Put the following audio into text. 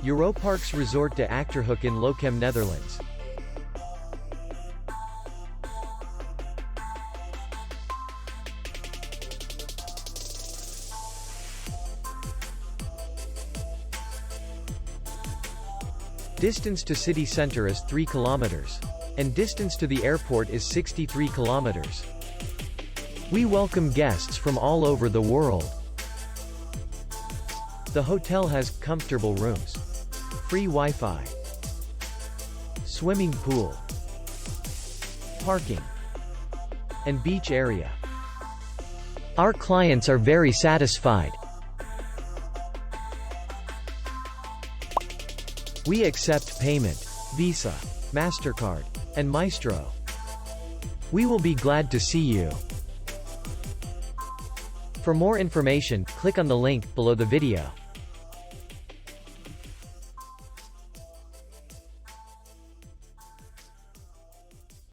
EuroParcs Resort De Achterhoek in Lochem, Netherlands. Distance to city center is 3 kilometers. And distance to the airport is 63 kilometers. We welcome guests from all over the world. The hotel has comfortable rooms, free Wi-Fi, swimming pool, parking, and beach area. Our clients are very satisfied. We accept payment, Visa, MasterCard, and Maestro. We will be glad to see you. For more information, click on the link below the video.